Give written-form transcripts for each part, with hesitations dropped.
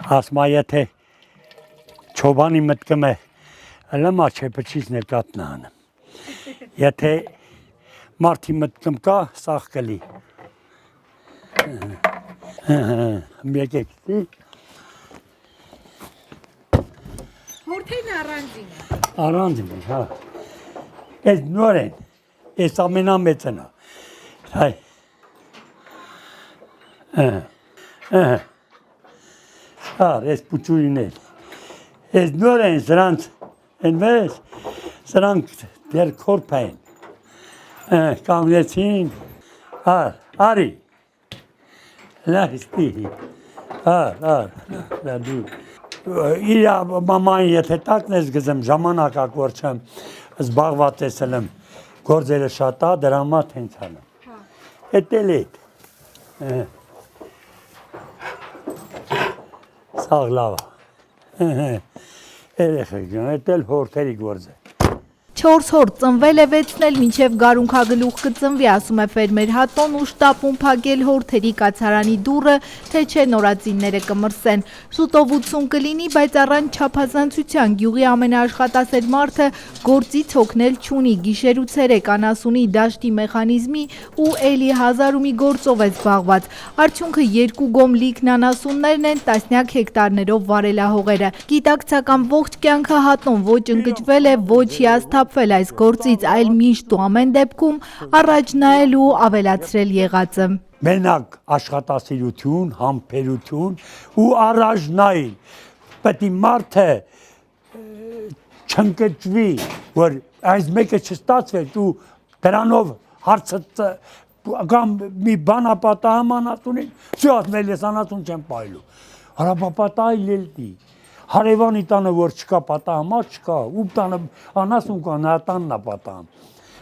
ասմա եթե չոբանի մտկում է լմա չէ պչից ներկատնա անեմ։ Եթե մարդի մտկում կա, սաղ կլի։ Մեկեք, Հորթեն առանձին է։ Առանձին է, հա։ Ես նոր են, ես ամենամեծն է։ Հայ։ Հար, ես պուչուրին էլ։ Ես նոր են, սրանց, են մեզ, սրանք դեր կորպ են։ Կամնեցին, հար, արի։ Լայստի, հար, դու։ Իր մամային եթե տակն ես գզեմ ժամանակակ որ չեմ զբաղված եսել եմ գործերը շատ է դրա համար հենց անեմ հետ էլ էդ սաղ լավ երեխեք հետ էլ հորթերի գործ է 4 հոր ծնվել է 6-ն էլ մինչև գարունքագլուխ կծնվի, ասում է ֆերմեր Հատոն ու շտապում փակել հորթերի կացարանի դուռը, թե չէ նորածինները կմրսեն։ Շուտով 80 կլինի, բայց առանց չափազանցության գյուղի ամենաաշխատասեր մարդը գործից հոգնել չունի, գիշեր ու ցերեկ անասունի դաշտի մեխանիզմի ու էլի հազար ու մի գործով է զբաղված։ Արդյունքը 2 գոմ լիքն անասուններն են, տասնյակ հեկտարներով վարելահողերը։ Գիտակցական ողջ կյանքը Հատոն ոչ ընկճվել է, ոչ հիասթափվել այս գործից, այլ միշտ ու ամեն դեպքում առաջ նայել ու ավելացրել եղածը։ Մենակ աշխատասիրություն, համբերություն ու առաջ նայել։ Պետք է մարդը չընկճվի, որ այս մեկը չստացվեց ու դրանով հարցը կամ մի բան ապատահամ անասունին, всё ասմել ես անասուն չեմ պայլու։ Հարաբապատայել էլի։ Հարևանի տանը որ չկա պատահամա չկա, ու տանը անասուն կա, նա տանն է պատահամ։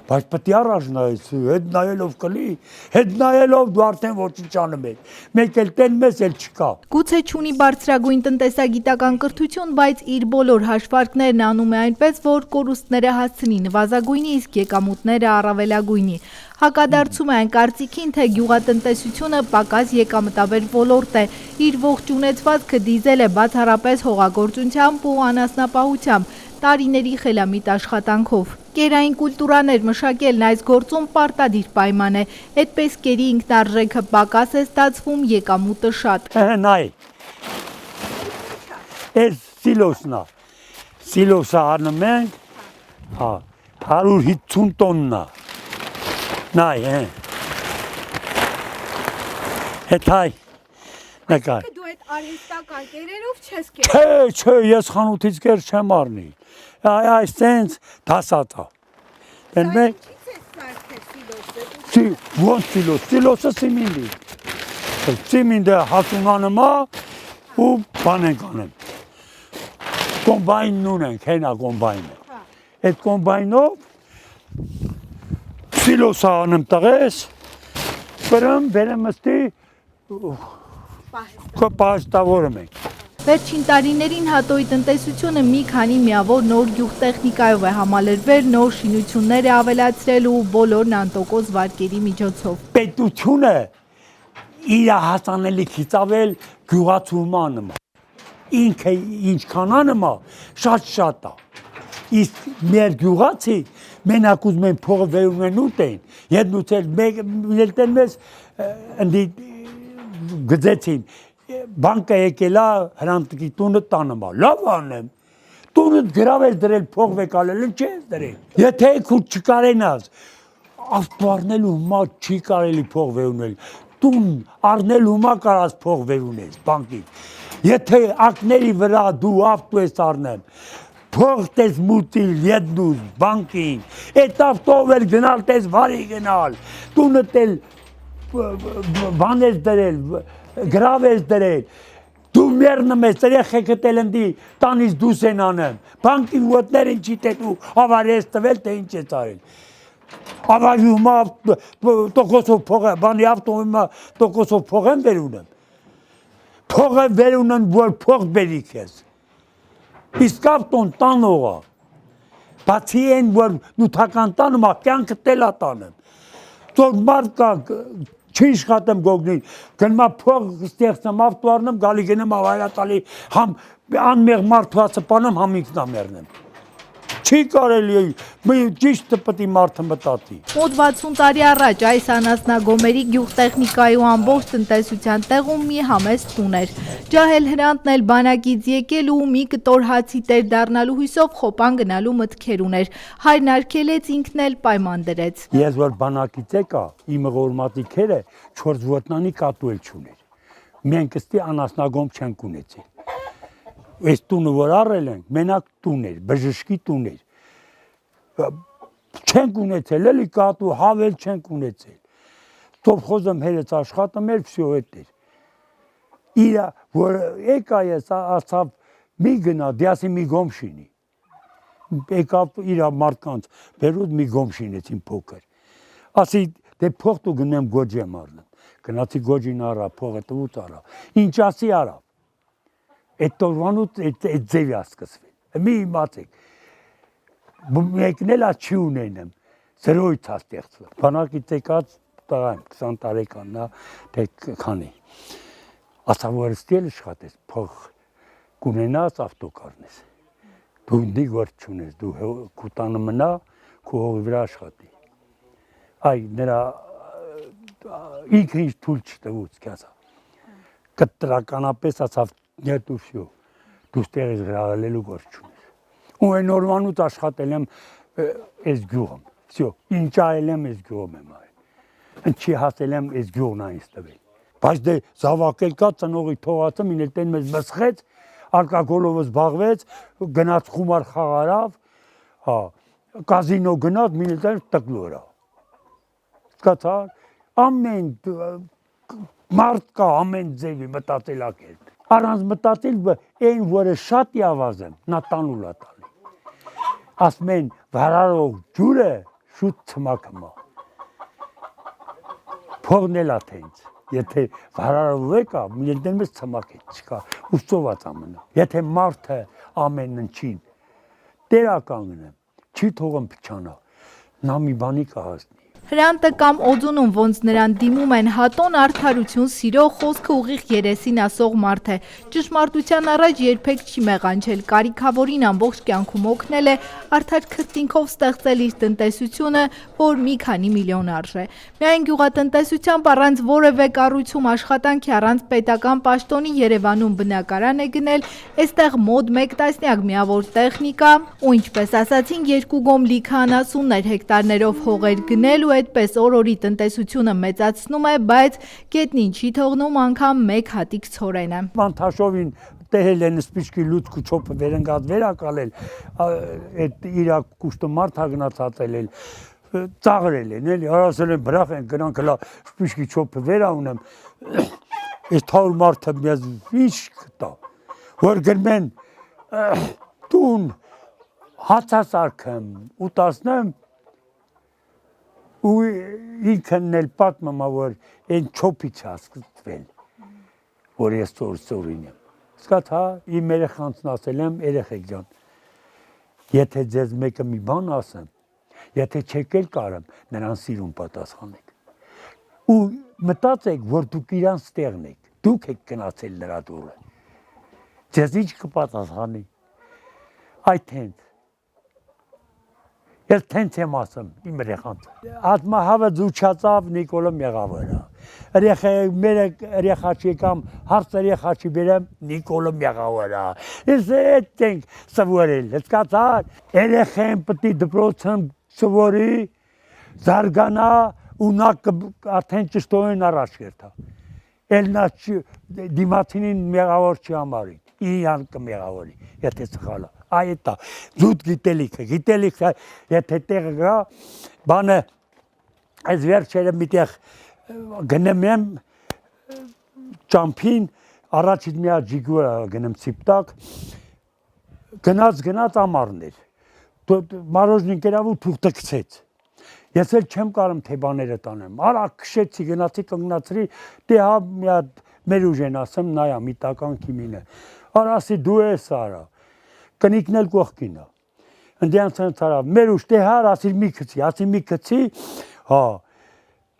Բայց պետք է առաջ նայես, հետ նայելով կլի, հետ նայելով դու արդեն ոչինչ անում ես։ Մեկ էլ տեն մեզ էլ չկա։ Գուցե չունի բարձրագույն տնտեսագիտական կրթություն, բայց իր բոլոր հաշվարկներն անում է այնպես, որ կորուստները հասցնի նվազագույնի, իսկ եկամուտները առավելագույնի։ Հակադարձում է այն կարծիքին, թե գյուղատնտեսությունը պակաս եկամտաբեր ոլորտ է, իր ողջ ունեցվածքը դիզել է բացառապես հողագործությամբ ու անասնապահությամբ, տարիների խելամիտ աշխատանքով։ Կերային կուլտուրաներ մշակելն այս գործում պարտադիր պայման է, այդպես կերի ինքնարժեքը պակաս է ստացվում, եկամուտը շատ։ Նայ, ես սիլոսն է, սիլոսը արնում ենք, 150 տոննա, նայ, հետ հայ, նկար։ Դու այդ արհեստական կերերով չես կեր։ Չէ, ես խանութից կեր չեմ արնի, այս տենց դասատա։ Դենմեք, ոնց սիլոս, սիլոսը սիմինդի, սիմինդը հասունանում է ու բան ենք անեմ, կոմբայնն ունենք, հենա կոմբայնը, այդ կոմբայնով սիլոսը անեմ տղես, բրեմ, բերեմ øստի, պահեստավորում ենք։ Վերջին տարիներին Հատոյի տնտեսությունը մի քանի միավոր նոր գյուղտեխնիկայով է համալրվել, նոր շինություններ է ավելացրել ու բոլորն անտոկոս վարկերի միջոցով։ Պետությունը իր հասանելիքից ավել գյուղացուման է, ինքը ինչքան անում է, շատ է, իսկ մեր գյուղացի մենակ ուզում են փողը վերունել ուտեն, եդնուցել մեկն մեզ գծեցին, բանկա եկելա հրանտկի տունը տանում է, լավ անեմ, տունը գրավ ես դրել փող վեկալել, չի ես դրել, եթե քուր չկարենաս, ավտո առնելու հիմա չի կարելի փող վերունել, տուն առնելու հիմա կարաս փող վերունես բանկից, եթե ակների վրա դու ավտո ես առնեմ, փող տես մուտիլ եդնուս բանկին, այդ ավտով էլ գնալ տես վարի գնալ, տունը տել բան ես դրել, գրավ ես դրել, դու մերնում ես, երեխեքը տելնդի, տանից դուս են անեմ, բանկին ուոտներին չի տետու, ավար ես տվել, թե ինչ ես արել։ Ավարի հիմա տոկոսով փող է, բանի ավտոյմա տոկոսով փող եմ վերունեմ։ Փող է վերունեն, որ փող բերիք ես։ Իսկ ավտոն տանող է, բացի են, որ նութական տանում է, կյանքը տելա տանեմ։ Որ մարդ կա Չի իշխատեմ գոգնին, գնմա փող ստեղծեմ, ավտո առնեմ, գալի գնեմ ավայրատալի, համ անմեղ մարդուածը պանեմ, համ ինքնամերնեմ։ Չի կարելի, ճիշտ պետք է մարդը մտածի։ Մոտ 60 տարի առաջ այս անասնագոմերի գյուղտեխնիկայի ու ամբողջ տնտեսության տեղում մի համեստ տուն էր։ Ջահել Հրանտն էլ բանակից եկել ու մի կտոր հացի տեր դառնալու հույսով խոպան գնալու մտքեր ուներ։ Հայրն արգելեց, ինքն էլ պայման դրեց։ Ես որ բանակից եկա, իմ ղորմատիքերը 4 ոտնանի կատու էլ չուներ։ Մենք ստի անասնագոմ չենք ունեցել։ Այս տունը որ առել են, մենակ տուն էր, բժշկի տուն էր։ Չենք ունեցել, էլի կատու, հավել չենք ունեցել։ Սովխոզում հերից աշխատում էր, վсё էդ էր։ Իրա, որ եկա ես, ասավ, մի գնա, դիասի մի գոմ շինի։ Եկավ իրա մարդկանց, բերուց մի գոմ շինեցին փոքր։ Ասի, դե փող դու գնեմ գոջի եմ առնեմ։ Գնացի գոջին արա, փողը տվուց արա։ Ինչ ասի արա։ Այդ տորվանուց այդ ձևի ասկսվել։ Մի իմացեք։ Մեկնել ա չի ունենեմ, զրոյց ա ստեղծվել։ Բանակից եկած տղայım 20 տարեկանն ա, թե քանի։ Ասա որ ստիել աշխատես, փող կունենաս ավտո կառնես։ Դու ինձ որ չունես, դու կուտանը մնա, քո հողի վրա աշխատի։ Այ նրա ինքը ինչ թույլ չտվուց կասա։ Կտրականապես ասավ Нет, всё. Դու ստեղից գրավելու գործ չունես։ Ու այն օրվանուց աշխատել եմ այս գյուղում։ Всё, ինչ արել եմ այս գյուղում եմ արել։ Ինչի հասել եմ այս գյուղն այնց տվել։ Բայց դե զավակել կա ծնողի թողածը մին էլ տեն մեզ մսխեց, արկակոլով զբաղվեց, գնաց խումար խաղարավ, հա, կազինո գնաց, մին էլ տեն տկլորա։ Սկացա, ամեն մարդ կա, ամեն ձևի մտածելակերպ։ Առանց մտածել, այն որը շատ ավազեմ, նա տանուլ է տալի։ Ասում են, վարարող ջուրը շուտ ցմակում է։ Փողն էլ է թե ինձ։ Եթե վարարով եկա, մին դեն մեզ ցմակեց չկա, ուսծոված ամենա։ Եթե մարդը ամեն ինչին տերականգնեմ, չի թողում փչանա, նա մի բանի կհասնի։ Հրանտը կամ օձունում ոնց նրան դիմում են հատոն արդարություն սիրող խոսքը ուղիղ երեսին ասող մարդ է։ Ճշմարտության առաջ երբեք չի մեղանչել, կարիքավորին ամբողջ կյանքում օգնել է, արդար քրտինքով ստեղծել իր տնտեսությունը, որ մի քանի միլիոն արժե։ Միայն գյուղատնտեսությամբ առանց որևէ կառույցում աշխատանքի, առանց պետական պաշտոնի Երևանում բնակարան է գնել, այստեղ մոտ 1 տասնյակ միավոր տեխնիկա, ու ինչպես ասացին, 2 գոմ լիքը անասուններ հեկտարներով հողեր գնել ու այդպես օր-օրի տնտեսությունը մեծացնում է, բայց գետնին չի թողնում անգամ մեկ հատիկ ցորենը։ Մանթաշովին տեհել են սպիչկի լուցկու չոփը վերընկած վերակալել, այդ իրա կուշտը մարդ հագնացածել էլ, ծաղրել են, էլի, հարասել են բրախ են, գնանք հլա սպիչկի չոփը վերա ունեմ, այս թավոր մարդը մեզ ինչ կտա, որ գրմեն տուն, հացասարքեմ, ուտասնեմ, ու ինքն էլ պատմում է, որ այն չոփից է սկսվել, որ ես ծորին եմ։ Սկաց հա, իմ երեխանցն ասել եմ, երեխեք ջան, եթե ձեզ մեկը մի բան ասեմ, եթե չեք էլ կարեմ, նրան սիրուն պատասխանեք։ Ու մտածեք, որ դուք իրան ստեղն եք, դուք եք գնացել նրա դուրը։ Ձեզ ինչ կպատասխանի։ Այդ հենց։ Ես տենց եմ ասում, իմ երեխանց։ Ատմահավը ձուչացավ Նիկոլը մեղավորը։ Մեր երեխաչի կամ հարց երեխաչի բերեմ Նիկոլը մեղավորը։ Ես այդ ենք սովորել, հասկացար։ Երեխեն պետք է դպրոցում սովորի, զարգանա ու նա արդեն ճշտորեն առաջ կերտա։ Էլ նա դիմացինին մեղավոր չի համարի, իրան կմեղավորի, եթե սխալ է։ Այդ է, զուտ գիտելիքը, եթե տեղը գա, բանը, այս վերջերը միտեղ գնեմ եմ ճամփին, առաջից միա ջիգուրա գնեմ սիպտակ, գնաց ամառներ, մարոժնին կերավ ու թուղթը կցեց, ես էլ չեմ կարում թե բաները տանեմ, արա կշեցի, գնացի կնգնացրի, դե հա միա մեր ուժեն ասեմ, նայա մի տականքի մինը, արա ասի դու ես արա, կնիկն էլ կողքին է, ընդյանց են ծարավ, մեր ուշ տե հար ասիր մի կցի, հա,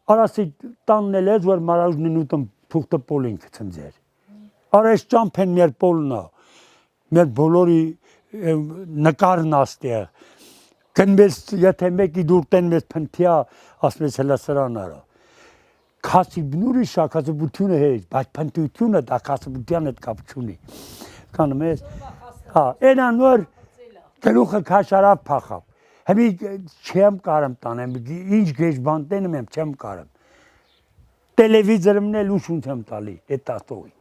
Արասի տաննել ես, որ մարաժնին ուտում փուխտը պոլին կծնձեր։ Արես ճամփեն մեր պոլնա, մեր բոլորի նկարն աստեղ։ Կնվես, եթե մեկի դուրտեն մեզ պնթիա, ասմես հելա սրան արա։ Կասիբնուրի շակասբությունը հեջ, բայց պնթությունը դա կասիբության հետ կապ չունի։ Կանում ես, էնան որ գլուխը քաշարավ փախավ։ Հիմի չեմ կարեմ տանեմ, ինչ գեջ բան տենում եմ, չեմ կարեմ։ Տելևիզորումն էլ ուշ եմ տալի, այդ տատողին։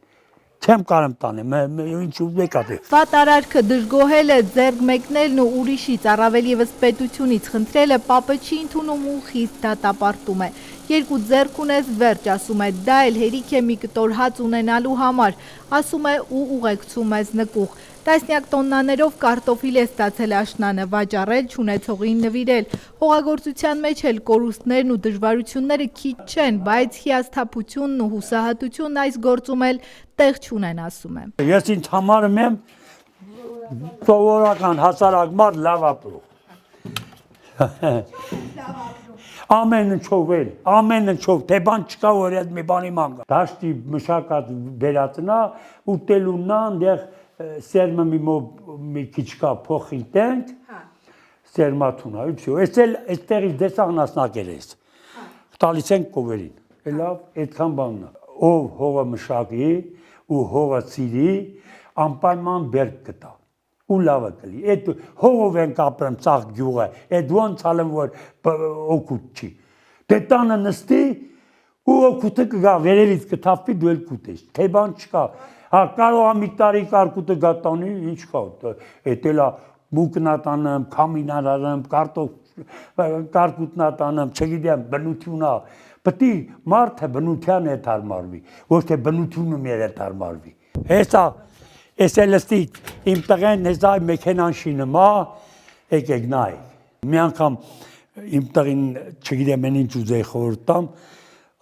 Չեմ կարեմ տանեմ, ինչ ուզեք ատե։ Վատարարքը դժգոհել է ձեռք մեկնելն ու ուրիշից առավել ևս պետությունից խնդրելը պապը չի ընդունում ու խիստ դատապարտում է։ Երկու ձեռք ունես վերջ, ասում է, դա էլ հերիք է մի կտոր հաց ունենալու համար, ասում է ու ուղեկցում ես նկուղ։ Տասնյակ տոննաներով կարտոֆիլ է ստացել աշնանը, վաճառել, չունեցողին նվիրել։ Հողագործության մեջ էլ կորուստներն ու դժվարությունները քիչ չեն, բայց հիասթափությունն ու հուսահատությունն այս գործում էլ տեղ չունեն, ասում է։ Ես ինձ համարում եմ սովորական հասարակ մարդ լավ ապրող։ Ամեն ինչով, թե բան չկա, որ այդ մի բանի մանգա։ Դաշտի մշակած վերածնա, ուտելուննա, այնտեղ սերմը մի քիչ կա փոխի տենք, սերմաթունա, այստեղից դեսաղնասնակեր ես, տալիս ենք կովերին, լավ, այդքան բանն է, ով հողը մշակի ու հողը սիրի, անպայման բերք կտա, ու լավը կլի, այդ հողով ենք ապրեմ ծաղ գյուղը, այդ ոնց ալեմ, որ օգուտ չի, դե տանը նստի, ու օգուտը կգա, վերևից կթավպի, դու էլ կուտես, թե բան չկա, կարող ամի տարի կարկուտը գատանի, ինչ կա, էդ էլա մուկնատանեմ, կամինարարեմ, կարկուտնատանեմ, չգիտեմ, բնությունա, պտի մարդը բնության հետ հարմարվի, ոչ թե բնությունը մեր հետ հարմարվի։ Հեսա, ես էլ ստի իմ տղեն հեսա մեքենան շինմա, եկեք նայ։ Մի անգամ իմ տղին, չգիտեմ, են ինչ ուզեի խորտամ,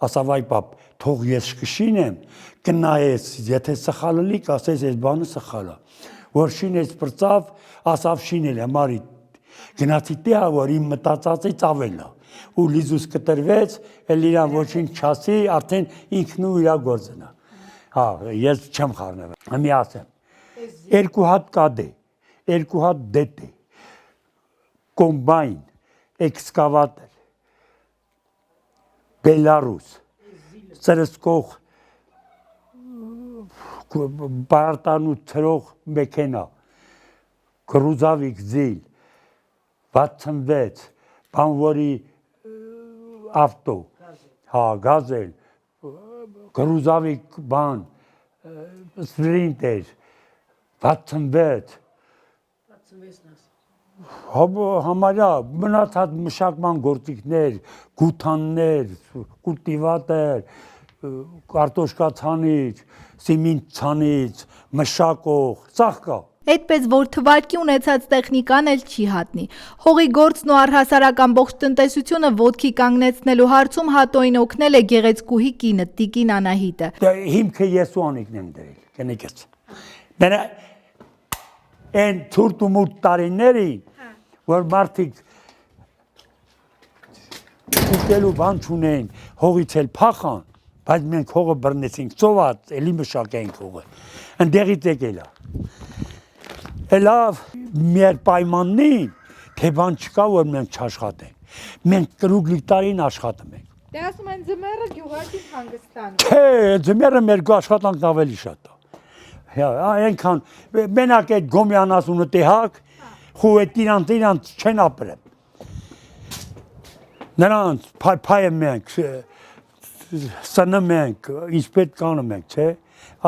ասավ այ պապ, թող ես կշինեմ, կնայես, եթե սխալը լիք, ասես ես բանը սխալը, որ շինես պրծավ, ասավ շինել է, մարի, գնացի տեհա, որ իմ մտածածից ավելա, ու լիզուս կտրվեց, էլ իրան ոչինչ չասի, արդեն ինքն ու իրա գործնա, ես չեմ խարնև, հմի ասեմ, երկու հատ կադ է, երկու հատ դետ է, կոմբայն, էքսկավատր, Բելարուս, սրսկող, բարարտանու ծրող մեքենա, գրուզավիկ զիլ, 66, բանվորի ավտո, գազել, գրուզավիկ բան, սպրինտեր, 66, համարյա մնացած մշակման գործիքներ, գութաններ, կուլտիվատեր, կարտոշկա ցանիչ, սիմինտ ցանիչ, մշակող, սաղ կա։ Այդպես որ թվարկի ունեցած տեխնիկան էլ չի հատնի։ Հողի գործն ու առհասարակ ամբողջ տնտեսությունը ոտքի կանգնեցնելու հարցում Հատոին օգնել է գեղեցկուհի կինը Տիկին Անահիտը։ Հիմքը ես ու Անիկն եմ դրել, կնիկս։ Դրա այն ցուրտ ու մութ տարիներին, որ մարդիկ ուտելու բան չունեն, հողից էլ փախան, բայց մենք հողը բռնեցինք, ծոված, էլի մշակենք հողը։ Ընդեղից եկելա։ Լավ, մեր պայմանին, թե բան չկա, որ մենք չաշխատենք։ Մենք կրուկ լիտարին աշխատում ենք։ Դե ասում են ձմեռը գյուղակից հանգստանում։ Չէ, ձմեռը մեր աշխատանքն ավելի շատ է։ Այնքան, մենակ այդ գոմյան ասունը տեհակ, խու էդ իրանց չեն ապրեմ։ Նրանց փայը մենք, սնում ենք, ինչ պետք կանում ենք, չէ,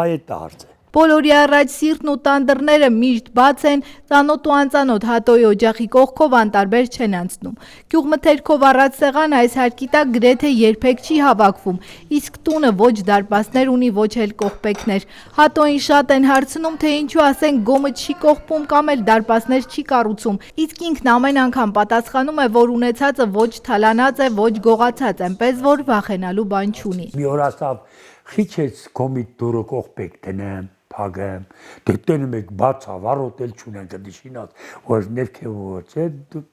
այդ է հարցը։ Բոլորի առաջ սիրտն ու տանդրները միշտ բաց են, ծանոթ ու անծանոթ Հատոյի օջախի կողքով անտարբեր չեն անցնում։ Գյուղմթերքով առած սեղան այս հարկի տակ գրեթե երբեք չի հավաքվում, իսկ տունը ոչ դարպասներ ունի, ոչ էլ կողպեքներ։ Հատոյին շատ են հարցնում, թե ինչու ասենք գոմը չի կողպում կամ էլ դարպասներ չի կառուցում, իսկ ինքն ամեն անգամ պատասխանում է, որ ունեցածը ոչ թալանած է, ոչ գողացած, այնպես որ վախենալու բան չունի։ Մի օր ասավ, խիչ ես կոմիտ դուրը կողպեք տնեմ, փագեմ, դե տենում եք բաց ավարոտ էլ չունենք դիշինած, որ ներքև ոչ է,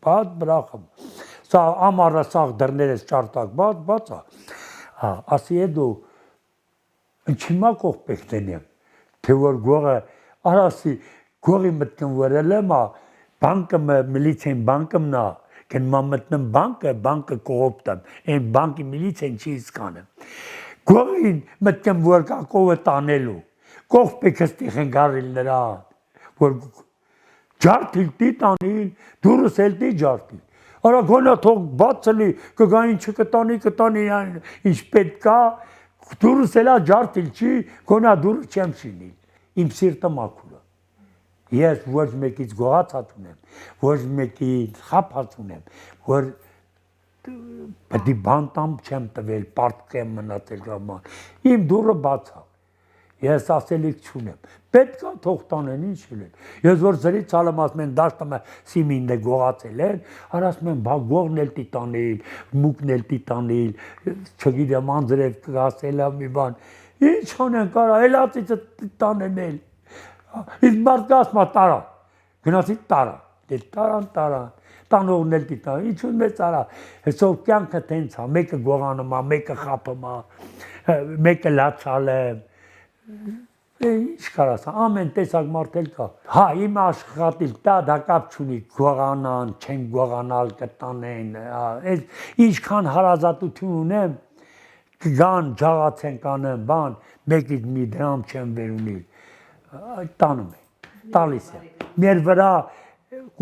բադ բրախım, սա ամառը սաղ դռներս ճարտակ բաց է, ասի է դու ինչիմա կող պեքտենեմ, թե որ գողը, արասի գողի մտքն վրել եմ, բանկը միլիցեն բանկը մնա, կնմա մտնեմ բանկը կողոպտեմ, են բանկի միլիցեն չի իսկանեմ, գողին մտքն որ կա կովը տանելու, կող պեքստիխ են գարիլ նրան, որ ջարդիլ տի տանիլ, դուրս էլ տի ջարդիլ, արա գոնա թող բացելի, կգային չկտանի, ինչ պետք կա, դուրս էլա ջարդիլ չի, գոնա դուրս չեմ շինիլ, իմ սիրտը մաքուր է, ես ոչ մեկից գողացած ունեմ, ոչ մեկից խափած ունեմ, որ պետի բանտամ չեմ տվել, պարտք եմ մնացել գաման, իմ դուրը բաց է, ես ասելիք չունեմ, պետք է թող տանեն ինչ էլ են, ես որ զրից ալեմ ասում են դաշտը սիմինն է գողացել են, ասում են բա գողն էլ տի տանիլ, մուկն էլ տի տանիլ, չգիտեմ անձրև կասել մի բան, ինչ անեն կարա, էլացիցը տանեն էլ, իսկ մարդը ասում է տարա, գնացի տարա, տարան, տանողն էլ տի տանիլ, ինչու մեծ արա, հեսով կյանքը տենց է, մեկը գողանում է, մեկը խապում է, մեկը լացալ է, ինչ կարաս, ամեն տեսակ մարդ էլ կա, հա իմ աշխատիլ դա կապ չունի, գողանան, չեն գողանալ կտանեն, ինչքան հարազատություն ունեմ, կգան, ջաղացեն կանեմ, բան, մեկից մի դրամ չեմ վերունիլ, տանում են, տալիս են, մեր վրա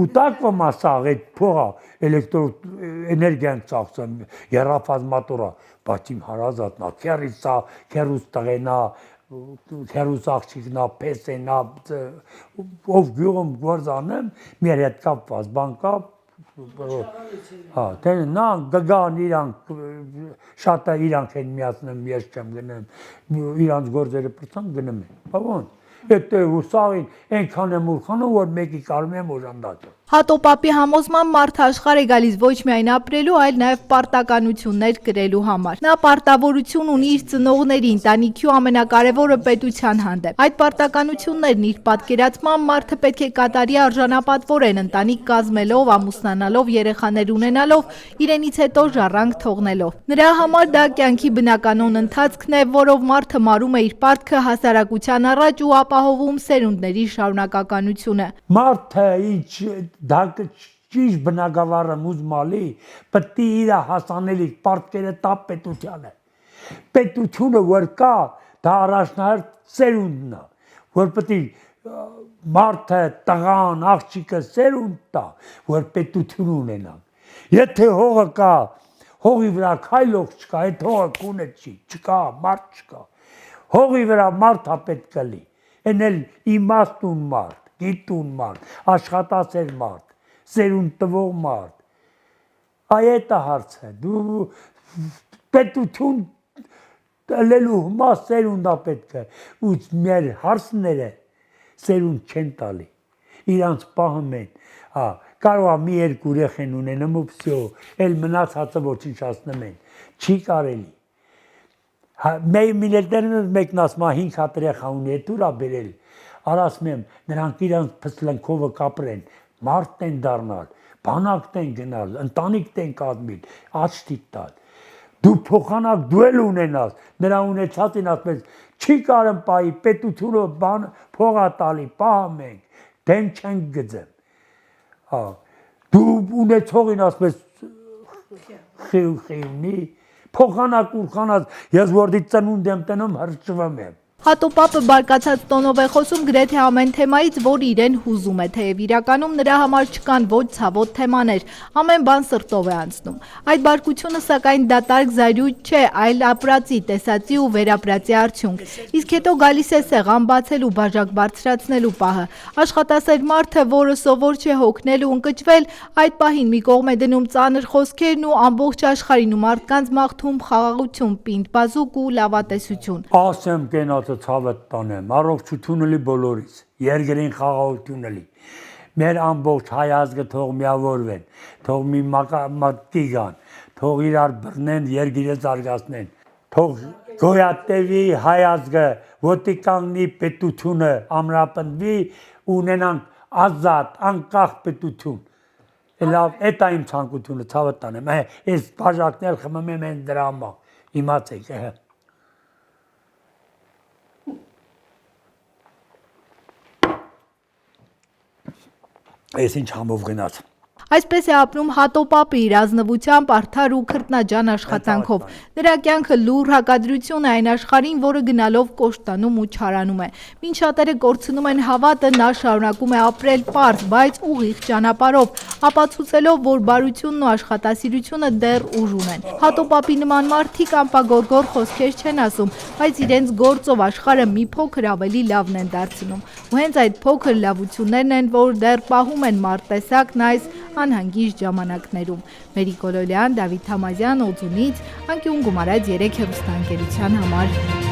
կուտակվում ասաղ, այդ փողա, էլեկտրոէներգիան ծախսեմ, երրափած մատորա, բայց իմ հարազատնա, քերուս տղենա, քերուս աղջիկնա, պեսենա, ով գյուղում գործանեմ, մեր հետ կապված, բան կապ, նա գգան իրանք, շատը իրանք են միացնեմ, ես չեմ գնեմ, իրանք գործերը պրծան գնում են, բավոն, Էդ ուսաղին ենքան եմ ուրխանում, որ մեկի կարում եմ օժանդատը։ Հատոպապի համոզման մարդը աշխարհ է գալիս ոչ միայն ապրելու, այլ նաև պարտականություններ կրելու համար։ Նա պարտավորություն ունի իր ծնողների, ընտանիքի ու ամենակարևորը պետության հանդեպ։ Այդ պարտականություններն իր պատկերացման մարդը պետք է կատարի արժանապատվորեն, ընտանիք կազմելով, ամուսնանալով, երեխաներ ունենալով, իրենից հետո ժառանգ թողնելով։ Նրա համար դա կյանքի բնականon ընթացքն է, որով մարդը մարում է իր պարտքը հասարակության առաջ ու ապահովում սերունդների շարունակականությունը։ Մարդը դա ճիշտ բնակավարը ուզմալի, պետք է իր հասանելիք պարտքերը տա պետությանը։ Պետությունը որ կա, դա առաջնահերթ սերունդն է, որ պետք է մարդը, տղան, աղջիկը սերունդ տա, որ պետություն ունենան։ Եթե հողը կա, հողի վրա քայլող չկա, այդ հողը կունը չկա, մարդ չկա։ Հողի վրա մարդա պետք է լի, են էլ իմաստուն մարդ, գիտուն մարդ, աշխատասեր մարդ, սերունդ տվող մարդ, այդ է հարցը, դու պետություն լելու հմա սերունդա պետք է, ու մեր հարցները սերունդ չեն տալի, իրանց պահում են, կարող է մի երկու երեխան ունենամ ու վсё, էլ մնացածը ոչնչացնում են, չի կարելի։ Միլետերն մեկն ասում է 5 հատ երեխա ունի, դուր է բերել, ասում եմ, նրանք իրանց փսլնքովը կապրեն, մարդ են դառնալ, բանակ են գնալ, ընտանիք են կազմել, աչքի տալ։ Դու փոխանակ դու էլ ունենաս, նրա ունեցածին ասում ես, չի կարեմ պայի, պետությունը փողա տալի, պահում ենք, դեմ չենք գծեմ։ Դու ունեցողին ասում ես, խիունի, փոխանակ ուրխանած, ես որդի ծնունդ եմ տնում, հրճվում եմ։ Հատոպապը բարկացած տոնով է խոսում գրեթե ամեն թեմայից, որ իրեն հուզում է, թեև իրականում նրա համար չկան ոչ ցավոտ թեմաներ, ամեն բան սրտով է անցնում։ Այդ բարկությունը սակայն դատարկ զայրույթ չէ, այլ ապրածի, տեսածի ու վերապրածի արդյունք։ Իսկ հետո գալիս է սեղան բացելու, բաժակ բարձրացնելու պահը։ Աշխատասեր մարդը, որը սովոր չէ հոգնել ու ընկճվել, այդ պահին մի կողմ է դնում ծանր խոսքերն ու ամբողջ աշխարհին ու մարդկանց մաղթում խաղաղություն, պինդ բազուկ ու լավատեսություն։ Ասեմ կենաց ցավը տանեմ, առողջություն լի բոլորից, երկրին խաղաղություն լի, մեր ամբողջ հայ ազգը թող միավորվեն, թող մի մատի գան, թող իրար բռնեն, երկիրը զարգացնեն, թող գոյատևի հայ ազգը, ոտի կանգնի պետությունը ամրապնդվի, ունենանք ազատ, անկախ պետություն, Լավ, էդ այն ցանկությունը ցավը տանեմ, այս բաժակներ խմում եմ են դրա համար, իմացեք, Այս ինչ համով գնաց։ Այսպես է ապրում Հատոպապը իր ազնվությամբ, արդար ու քրտնաջան աշխատանքով։ Նրա կյանքը լուռ հակադրություն է այն աշխարհին, որը գնալով կոշտանում ու չարանում է։ Մինչ շատերը կորցնում են հավատը, նա շարունակում է ապրել պարզ, բայց ուղիղ ճանապարհով, ապացուցելով, որ բարությունն ու աշխատասիրությունը դեռ ուժ ունեն։ Հատոպապի նման մարդիկ անպագորգոր խոսքեր չեն ասում, բայց իրենց գործով աշխարհը մի փոքր ավելի լավն են դարձնում։ Ու հենց այդ փոքր լավություններն են, որ դեռ պահում են մարտեսակն այս անհանգիստ ժամանակներում։ Մերի Կոլոլյան, Դավիթ Թամազյան, Օձունից, անկյուն գումարած 3 հեռուստաընկերության համար։